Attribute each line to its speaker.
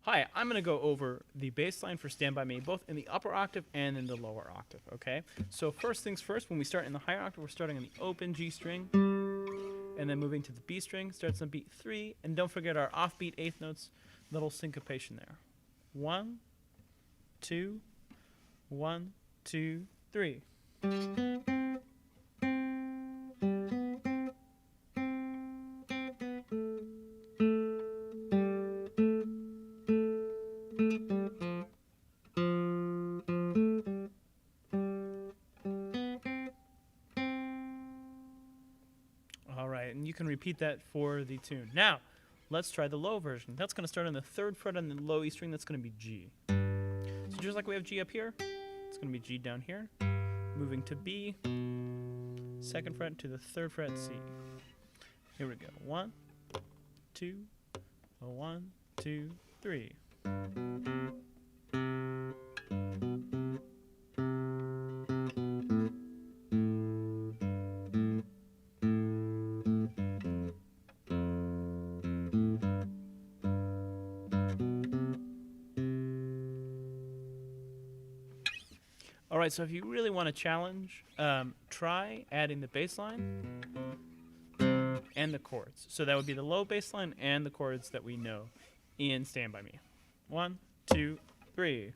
Speaker 1: Hi, I'm going to go over the bass line for Stand By Me, both in the upper octave and in the lower octave, okay? So first things first, when we start in the higher octave, we're starting on the open G string, and then moving to the B string, starts on beat 3, and don't forget our offbeat eighth notes, little syncopation there. 1, 2, 1, 2, 3. All right, and you can repeat that for the tune. Now, let's try the low version. That's going to start on the 3rd fret on the low E string. That's going to be G. So just like we have G up here, it's going to be G down here. Moving to B, 2nd fret to the 3rd fret C. Here we go. 1, 2, 1, 2, 3. All right, so if you really want to challenge, try adding the bass line and the chords. So that would be the low bass line and the chords that we know in Stand By Me. 1, 2, 3.